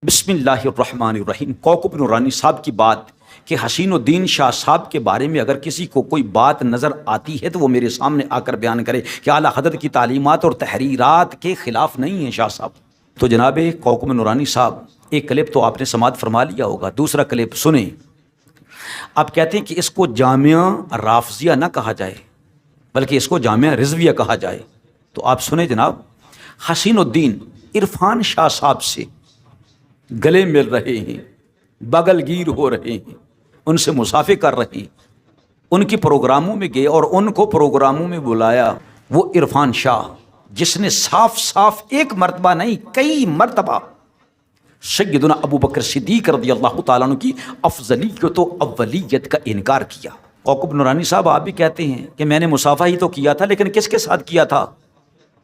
بسم اللہ الرحمن الرحیم۔ کوکب نورانی صاحب کی بات کہ حسین الدین شاہ صاحب کے بارے میں اگر کسی کو کوئی بات نظر آتی ہے تو وہ میرے سامنے آ کر بیان کرے کہ اعلیٰ حضرت کی تعلیمات اور تحریرات کے خلاف نہیں ہیں شاہ صاحب۔ تو جناب کوکب نورانی صاحب، ایک کلپ تو آپ نے سماعت فرما لیا ہوگا، دوسرا کلپ سنیں۔ آپ کہتے ہیں کہ اس کو جامعہ رافضیہ نہ کہا جائے بلکہ اس کو جامعہ رضویہ کہا جائے، تو آپ سنیں جناب۔ حسین الدین عرفان شاہ صاحب سے گلے مل رہے ہیں، بغل گیر ہو رہے ہیں، ان سے مصافحہ کر رہے ہیں، ان کی پروگراموں میں گئے اور ان کو پروگراموں میں بلایا۔ وہ عرفان شاہ جس نے صاف صاف ایک مرتبہ نہیں کئی مرتبہ سیدنا ابو بکر صدیق رضی اللہ تعالیٰ عنہ کی افضلیت و اولیت کا انکار کیا۔ کوکب نورانی صاحب، آپ بھی کہتے ہیں کہ میں نے مصافحہ ہی تو کیا تھا، لیکن کس کے ساتھ کیا تھا؟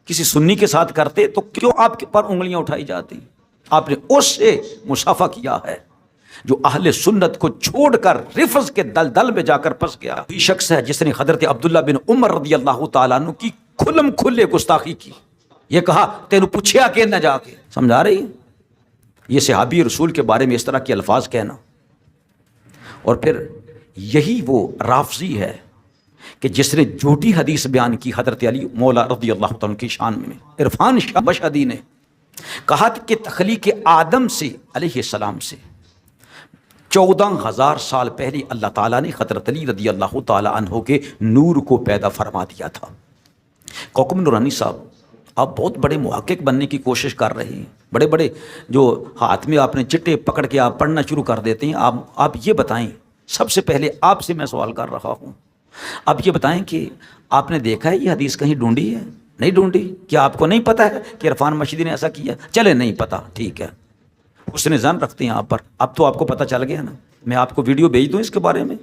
کسی سنی کے ساتھ کرتے تو کیوں آپ کے پر انگلیاں اٹھائی جاتی؟ آپ نے اس سے مصافحہ کیا ہے جو اہل سنت کو چھوڑ کر رفض کے دلدل میں جا کر پھنس گیا۔ یہ شخص ہے جس نے حضرت عبداللہ بن عمر رضی اللہ تعالیٰ عنہ کی کھلم کھلے گستاخی کی۔ یہ کہا تینوں پوچھیا کہ نہ جا کے، سمجھا رہی؟ یہ صحابی رسول کے بارے میں اس طرح کے الفاظ کہنا، اور پھر یہی وہ رافضی ہے کہ جس نے جھوٹی حدیث بیان کی حضرت علی مولا رضی اللہ تعالیٰ عنہ کی شان میں۔ عرفان شاہ مشہدی نے کہا کہ تخلیق آدم سے علیہ السلام سے 14,000 سال پہلے اللہ تعالیٰ نے حضرت علی رضی اللہ تعالیٰ عنہ کے نور کو پیدا فرما دیا تھا۔ کوکب نورانی صاحب، آپ بہت بڑے محقق بننے کی کوشش کر رہے ہیں، بڑے بڑے جو ہاتھ میں آپ نے چٹے پکڑ کے آپ پڑھنا شروع کر دیتے ہیں۔ آپ یہ بتائیں، سب سے پہلے آپ سے میں سوال کر رہا ہوں، آپ یہ بتائیں کہ آپ نے دیکھا ہے یہ حدیث کہیں ڈھونڈی ہے؟ نہیں ڈھونڈی؟ کیا آپ کو نہیں پتہ ہے کہ عرفان مشہدی نے ایسا کیا؟ چلے نہیں پتہ، ٹھیک ہے، حسن ظن رکھتے ہیں آپ پر، اب تو آپ کو پتہ چل گیا نا۔ میں آپ کو ویڈیو بھیج دوں اس کے بارے میں،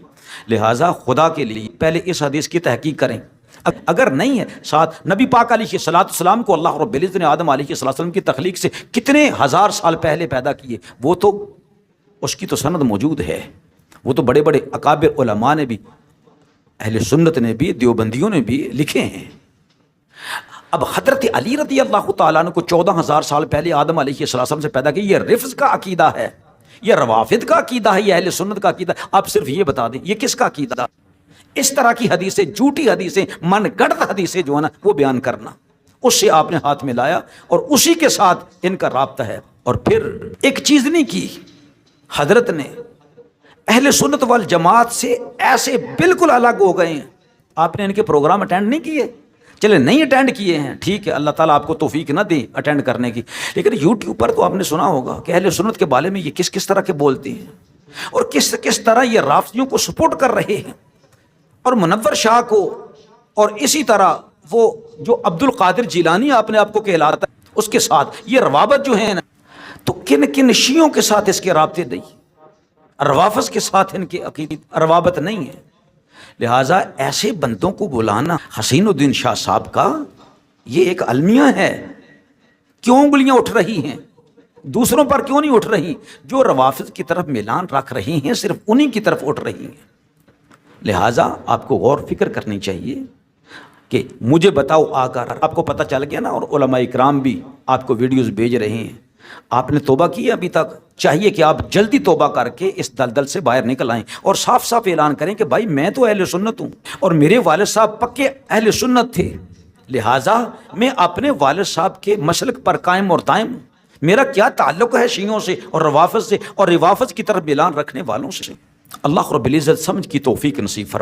لہٰذا خدا کے لیے پہلے اس حدیث کی تحقیق کریں۔ اگر نہیں ہے، ساتھ نبی پاک علیہ السلام کو اللہ رب العزت نے آدم علیہ السلام کی تخلیق سے کتنے ہزار سال پہلے پیدا کیے، وہ تو اس کی تو سند موجود ہے، وہ تو بڑے بڑے اکابر علماء نے بھی، اہل سنت نے بھی، دیوبندیوں نے بھی لکھے ہیں۔ اب حضرت علی رضی اللہ تعالیٰ عنہ کو 14,000 سال پہلے آدم علیہ السلام سے پیدا کیا، یہ رفض کا عقیدہ ہے، یہ روافض کا عقیدہ ہے، یہ اہل سنت کا عقیدہ ہے۔ آپ صرف یہ بتا دیں یہ کس کا عقیدہ؟ اس طرح کی حدیثیں، جھوٹی حدیثیں، من گڑت حدیثیں جو ہے نا وہ بیان کرنا، اس سے آپ نے ہاتھ میں لایا اور اسی کے ساتھ ان کا رابطہ ہے۔ اور پھر ایک چیز نہیں کی، حضرت نے اہل سنت والجماعت سے ایسے بالکل الگ ہو گئے ہیں۔ آپ نے ان کے پروگرام اٹینڈ نہیں کیے، چلے نہیں اٹینڈ کیے ہیں، ٹھیک ہے، اللہ تعالیٰ آپ کو توفیق نہ دے اٹینڈ کرنے کی، لیکن یوٹیوب پر تو آپ نے سنا ہوگا کہ اہل سنت کے بارے میں یہ کس طرح کے بولتے ہیں اور کس طرح یہ رافضیوں کو سپورٹ کر رہے ہیں، اور منور شاہ کو، اور اسی طرح وہ جو عبد القادر جیلانی آپ نے آپ کو کہلاتا ہے اس کے ساتھ یہ روابط جو ہیں نا، تو کن شیعوں کے ساتھ اس کے رابطے نہیں، روافض کے ساتھ ان کے عقیدی روابط نہیں ہے۔ لہٰذا ایسے بندوں کو بلانا حسین الدین شاہ صاحب کا یہ ایک المیہ ہے۔ کیوں انگلیاں اٹھ رہی ہیں؟ دوسروں پر کیوں نہیں اٹھ رہی؟ جو روافض کی طرف میلان رکھ رہی ہیں صرف انہی کی طرف اٹھ رہی ہیں۔ لہٰذا آپ کو غور فکر کرنی چاہیے کہ مجھے بتاؤ اگر آپ کو پتہ چل گیا نا، اور علماء اکرام بھی آپ کو ویڈیوز بھیج رہے ہیں، آپ نے توبہ کی ابھی تک؟ چاہیے کہ آپ جلدی توبہ کر کے اس دلدل سے باہر نکل آئیں اور صاف صاف اعلان کریں کہ بھائی میں تو اہل سنت ہوں اور میرے والد صاحب پکے اہل سنت تھے، لہٰذا میں اپنے والد صاحب کے مسلک پر قائم اور دائم ہوں۔ میرا کیا تعلق ہے شیعوں سے اور روافض سے اور روافض کی طرف اعلان رکھنے والوں سے؟ اللہ رب العزت سمجھ کی توفیق نصیب فرمائے۔